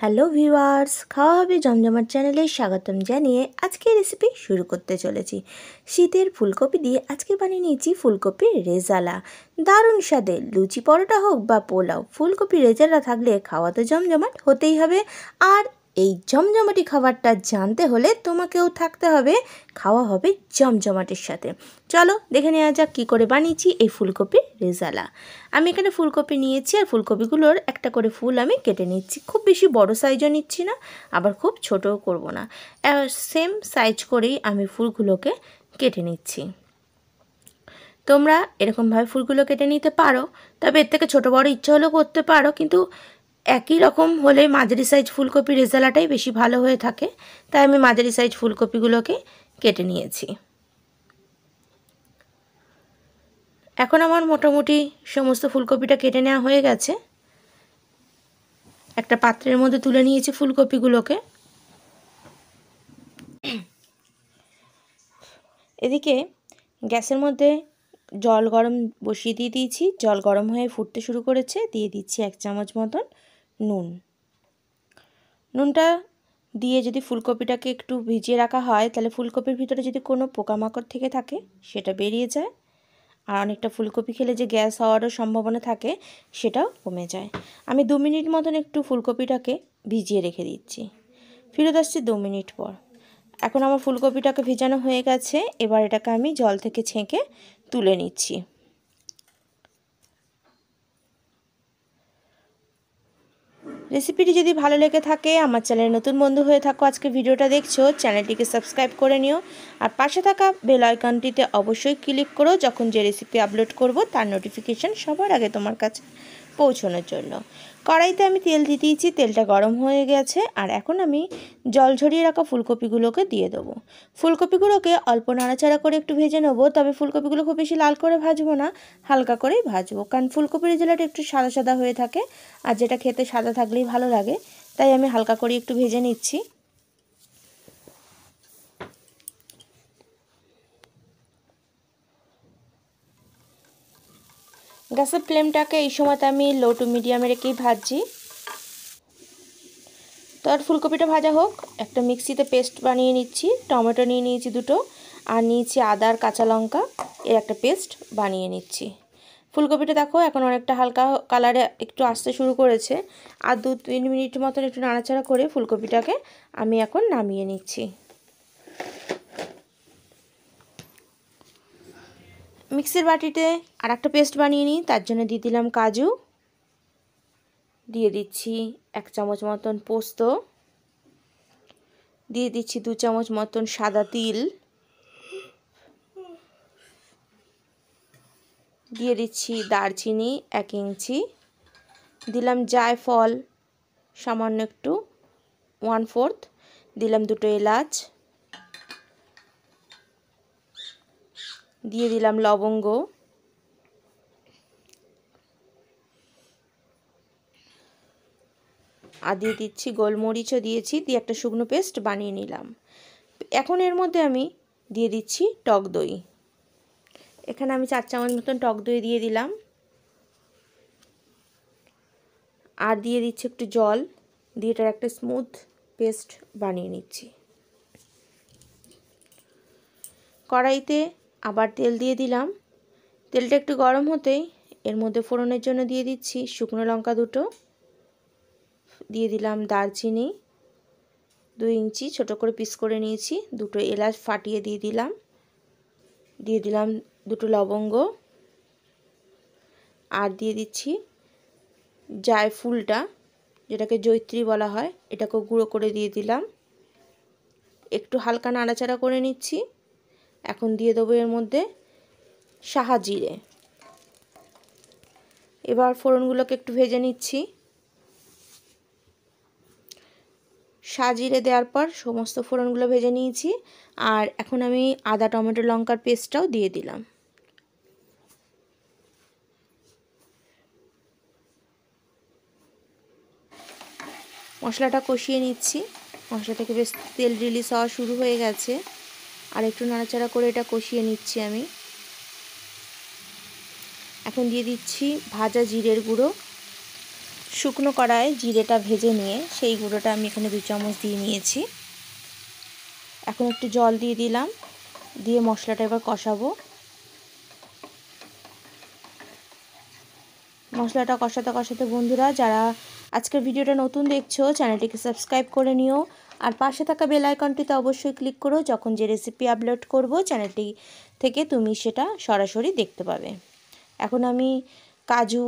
Hello viewers, খাওয়া হবে জমজমাট চ্যানেলে স্বাগতম জানিয়ে আজকে রেসিপি শুরু করতে চলেছি। শীতের ফুলকপি দিয়ে আজকে বানিয়ে নিয়েছি ফুলকপির রেজালা। দারুণ স্বাদের, লুচি পরোটা হোক বা পোলাও, ফুলকপির রেজালা থাকলে খাওয়া তো জমজমাট হতেই হবে। আর এই জমজমাটি খাবারটা জানতে হলে তোমাকেও থাকতে হবে, খাওয়া হবে জমজমাটের সাথে। চলো দেখে নেওয়া যাক কী করে বানিয়েছি এই ফুলকপির রেজালা। আমি এখানে ফুলকপি নিয়েছি আর ফুলকপিগুলোর একটা করে ফুল আমি কেটে নিচ্ছি। খুব বেশি বড় সাইজও নিচ্ছি না, আবার খুব ছোটও করব না, সেম সাইজ করেই আমি ফুলগুলোকে কেটে নিচ্ছি। তোমরা এরকমভাবে ফুলগুলো কেটে নিতে পারো, তবে এর থেকে ছোটো বড় ইচ্ছা হলেও করতে পারো, কিন্তু একই রকম হলে মাঝারি সাইজ ফুলকপির রেজালাটাই বেশি ভালো হয়ে থাকে। তাই আমি মাঝারি সাইজ ফুলকপিগুলোকে কেটে নিয়েছি। এখন আমার মোটামুটি সমস্ত ফুলকপিটা কেটে নেওয়া হয়ে গেছে। একটা পাত্রের মধ্যে তুলে নিয়েছি ফুলকপিগুলোকে। এদিকে গ্যাসের মধ্যে জল গরম বসিয়ে দিয়ে দিয়েছি। জল গরম হয়ে ফুটতে শুরু করেছে। দিয়ে দিচ্ছি 1 চামচ মতন নুন। নুনটা দিয়ে যদি ফুলকপিটাকে একটু ভিজিয়ে রাখা হয়, তাহলে ফুলকপির ভিতরে যদি কোনো পোকামাকড় থেকে থাকে সেটা বেরিয়ে যায়। আর অনেকটা ফুলকপি খেলে যে গ্যাস হওয়ারও সম্ভাবনা থাকে সেটাও কমে যায়। আমি 2 মিনিট মতন একটু ফুলকপিটাকে ভিজিয়ে রেখে দিচ্ছি। ফিরত আসছি 2 মিনিট পর। এখন আমার ফুলকপিটাকে ভিজানো হয়ে গেছে। এবার এটাকে আমি জল থেকে ছেঁকে তুলে নিচ্ছি। রেসিপিটি যদি ভালো লেগে থাকে, আমার চ্যানেলে নতুন বন্ধু হয়ে থাকো, আজকে ভিডিওটা দেখছো, চ্যানেলটিকে সাবস্ক্রাইব করে নিও। আর পাশে থাকা বেল আইকনটিতে অবশ্যই ক্লিক করো, যখন যে রেসিপি আপলোড করব তার নোটিফিকেশান সবার আগে তোমার কাছে পৌঁছানোর জন্য। কড়াইতে আমি তেল দিয়ে দিয়েছি, তেলটা গরম হয়ে গেছে। আর এখন আমি জল ঝরিয়ে রাখা ফুলকপিগুলোকে দিয়ে দেবো। ফুলকপিগুলোকে অল্প নাড়াচাড়া করে একটু ভেজে নেবো, তবে ফুলকপিগুলো খুব বেশি লাল করে ভাজবো না, হালকা করেই ভাজবো, কারণ ফুলকপির রেজালাটা একটু সাদা সাদা হয়ে থাকে, আর যেটা খেতে সাদা থাকলেই ভালো লাগে। তাই আমি হালকা করে একটু ভেজে নিচ্ছি। গ্যাসের ফ্লেমটাকে এই সময়তে আমি লো টু মিডিয়ামে রেখেই ভাজছি। তো আর ফুলকপিটা ভাজা হোক, একটা মিক্সিতে পেস্ট বানিয়ে নিচ্ছি। টমেটো নিয়ে নিয়েছি 2টো, আর নিয়েছি আদা আর কাঁচা লঙ্কা, এর একটা পেস্ট বানিয়ে নিচ্ছি। ফুলকপিটা দেখো এখন অনেকটা হালকা কালারে একটু আসতে শুরু করেছে। আর 2-3 মিনিট মতন একটু নাড়াচাড়া করে ফুলকপিটাকে আমি এখন নামিয়ে নিচ্ছি। মিক্সির বাটিতে আর একটা পেস্ট বানিয়ে নিই। তার জন্য দিয়ে দিলাম কাজু, দিয়ে দিচ্ছি 1 চামচ মতন পোস্ত, দিয়ে দিচ্ছি 2 চামচ মতন সাদা তিল, দিয়ে দিচ্ছি দারচিনি 1 ইঞ্চি, দিলাম জায়ফল সামান্য একটু 1/4, দিলাম 2টো এলাচ, দিয়ে দিলাম লবঙ্গ, আর দিয়ে দিচ্ছি গোলমরিচও দিয়েছি, দিয়ে একটা শুকনো পেস্ট বানিয়ে নিলাম। এখন এর মধ্যে আমি দিয়ে দিচ্ছি টক দই। এখানে আমি 4 চামচ মতন টক দই দিয়ে দিলাম, আর দিয়ে দিচ্ছি একটু জল, দিয়ে এটার একটা স্মুথ পেস্ট বানিয়ে নিচ্ছি। কড়াইতে আবার তেল দিয়ে দিলাম। তেলটা একটু গরম হতেই এর মধ্যে ফোড়নের জন্য দিয়ে দিচ্ছি শুকনো লঙ্কা 2টো, দিয়ে দিলাম দারচিনি 2 ইঞ্চি ছোট করে পিস করে নিয়েছি, 2টো এলাচ ফাটিয়ে দিয়ে দিলাম, দিয়ে দিলাম 2টো লবঙ্গ, আর দিয়ে দিচ্ছি জায়ফলটা, যেটাকে জয়িত্রী বলা হয়, এটাকে গুঁড়ো করে দিয়ে দিলাম। একটু হালকা নাড়াচাড়া করে নিচ্ছি। এখন দিয়ে দেবো এর মধ্যে সাহা জিরে। এবার ফোড়নগুলোকে একটু ভেজে নিচ্ছি। সাহা জিরে দেওয়ার পর সমস্ত ফোড়নগুলো ভেজে নিয়েছি। আর এখন আমি আদা টমেটো লঙ্কার পেস্টটাও দিয়ে দিলাম। মশলাটা কষিয়ে নিচ্ছি। মশলা থেকে বেশ তেল রিলিজ হওয়া শুরু হয়ে গেছে, আর একটু নাড়াচাড়া করে এটা কষিয়ে নিচ্ছি আমি। এখন দিয়ে দিচ্ছি ভাজা জিরের গুঁড়ো, শুকনো কড়ায় জিরেটা ভেজে নিয়ে সেই গুঁড়োটা আমি এখানে 2 চামচ দিয়ে নিয়েছি। এখন একটু জল দিয়ে দিলাম, দিয়ে মশলাটা এবার কষাবো। মশলাটা কষাতে কষাতে বন্ধুরা যারা আজকের ভিডিওটা নতুন দেখছো চ্যানেলটিকে সাবস্ক্রাইব করে নিও, আর পাশে থাকা বেল আইকনটিতে অবশ্যই ক্লিক করো। যখন যে রেসিপি আপলোড করব চ্যানেলটি থেকে তুমি সেটা সরাসরি দেখতে পাবে। এখন আমি কাজু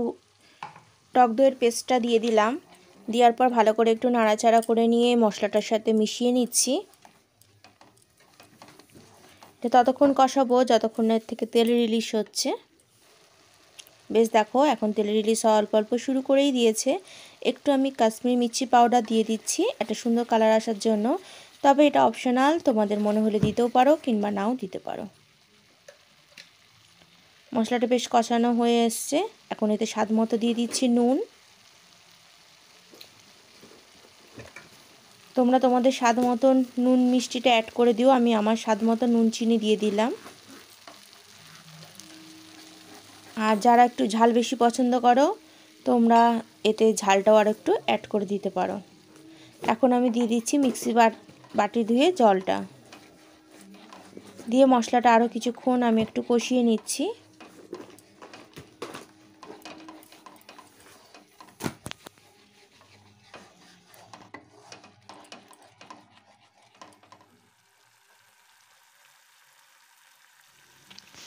টক দইয়ের পেস্টটা দিয়ে দিলাম। দেওয়ার পর ভালো করে একটু নাড়াচাড়া করে নিয়ে মশলাটার সাথে মিশিয়ে নিচ্ছি। ততক্ষণ কষাবো যতক্ষণ এর থেকে তেল রিলিজ হচ্ছে। বেশ দেখো এখন তেল রিলিজ হওয়া অল্প অল্প শুরু করেই দিয়েছে। একটু আমি কাশ্মীরি মির্চি পাউডার দিয়ে দিচ্ছি একটা সুন্দর কালার আসার জন্য, তবে এটা অপশনাল, তোমাদের মনে হলে দিতেও পারো কিংবা নাও দিতে পারো। মশলাটা বেশ কষানো হয়ে এসছে, এখন এতে স্বাদ মতো দিয়ে দিচ্ছি নুন। তোমরা তোমাদের স্বাদ মতো নুন মিষ্টিটা অ্যাড করে দিও, আমি আমার স্বাদ মতো নুন চিনি দিয়ে দিলাম। আর যারা একটু ঝাল বেশি পছন্দ করো তোমরা এতে ঝালটাও আর একটু অ্যাড করে দিতে পারো। এখন আমি দিয়ে দিচ্ছি মিক্সি বাটি ধুয়ে জলটা দিয়ে মশলাটা আরও কিছুক্ষণ আমি একটু কষিয়ে নিচ্ছি।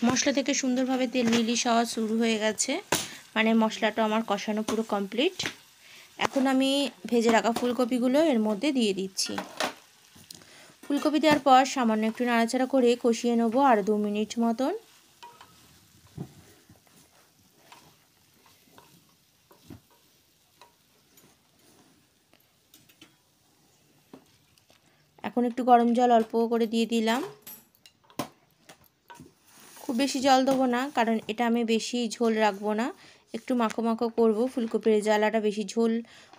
মশলা থেকে সুন্দরভাবে তেল রিলিজ হওয়া শুরু হয়ে গেছে, মানে মশলাটা আমার কষানো পুরো কমপ্লিট। এখন আমি ভেজে রাখা ফুলকপিগুলো এর মধ্যে দিয়ে দিচ্ছি। ফুলকপি দেওয়ার পর সামান্য একটু নাড়াচাড়া করে কষিয়ে নেব আর 2 মিনিট মতন। এখন একটু গরম জল অল্প করে দিয়ে দিলাম। খুব বেশি জল দেবো না, কারণ এটা আমি বেশি ঝোল রাখবো না, একটু মাখো মাখো করবো। ফুলকপির রেজালাটা বেশি ঝোল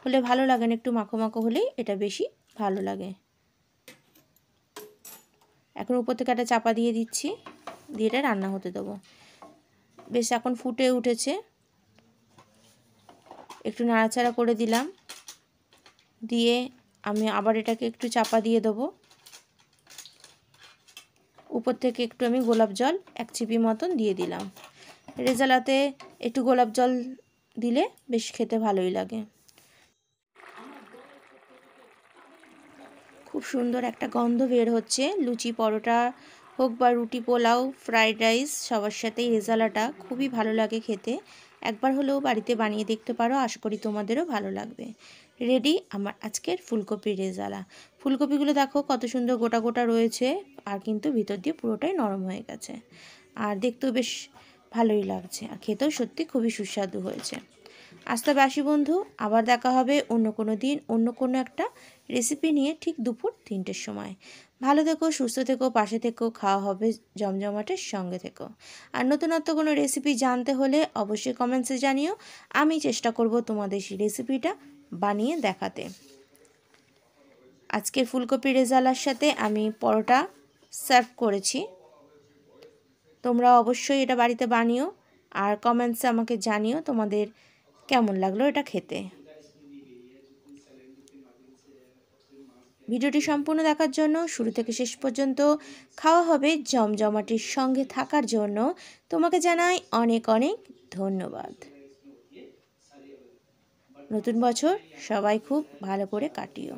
হলে ভালো লাগে না, একটু মাখো মাখো হলেই এটা বেশি ভালো লাগে। এখন উপর থেকে একটা চাপা দিয়ে দিচ্ছি, দিয়ে এটা রান্না হতে দেবো। বেশ এখন ফুটে উঠেছে, একটু নাড়াচাড়া করে দিলাম, দিয়ে আমি আবার এটাকে একটু চাপা দিয়ে দেবো। উপর থেকে একটু আমি গোলাপ জল 1 চিপি মতন দিয়ে দিলাম। রেজালাতে একটু গোলাপ জল দিলে বেশ খেতে ভালোই লাগে। খুব সুন্দর একটা গন্ধ বের হচ্ছে। লুচি পরোটা হোক বা রুটি পোলাও ফ্রাইড রাইস সবার সাথেই রেজালাটা খুবই ভালো লাগে খেতে। একবার হলেও বাড়িতে বানিয়ে দেখতে পারো, আশা করি তোমাদেরও ভালো লাগবে। রেডি আমার আজকের ফুলকপির রেজালা। ফুলকপিগুলো দেখো কত সুন্দর গোটা গোটা রয়েছে, আর কিন্তু ভিতর দিয়ে পুরোটাই নরম হয়ে গেছে, আর দেখতেও বেশ ভালোই লাগছে, আর খেতেও সত্যি খুবই সুস্বাদু হয়েছে। আজ তবে আসি বন্ধু, আবার দেখা হবে অন্য কোনো দিন অন্য কোনো একটা রেসিপি নিয়ে ঠিক দুপুর 3টের সময়। ভালো থেকো, সুস্থ থেকো, পাশে থেকো, খাওয়া হবে জমজমাটের সঙ্গে থেকো। আর নতুনত্ব কোনো রেসিপি জানতে হলে অবশ্যই কমেন্টসে জানিও, আমি চেষ্টা করব তোমাদের সেই রেসিপিটা বানিয়ে দেখাতে। আজকের ফুলকপি রেজালার সাথে আমি পরোটা সার্ভ করেছি, তোমরা অবশ্যই এটা বাড়িতে বানিও আর কমেন্টসে আমাকে জানিও তোমাদের কেমন লাগলো এটা খেতে। ভিডিওটি সম্পূর্ণ দেখার জন্য, শুরু থেকে শেষ পর্যন্ত খাওয়া হবে জমজমাটির সঙ্গে থাকার জন্য তোমাকে জানাই অনেক অনেক ধন্যবাদ। নতুন বছর সবাই খুব ভালো করে কাটিও।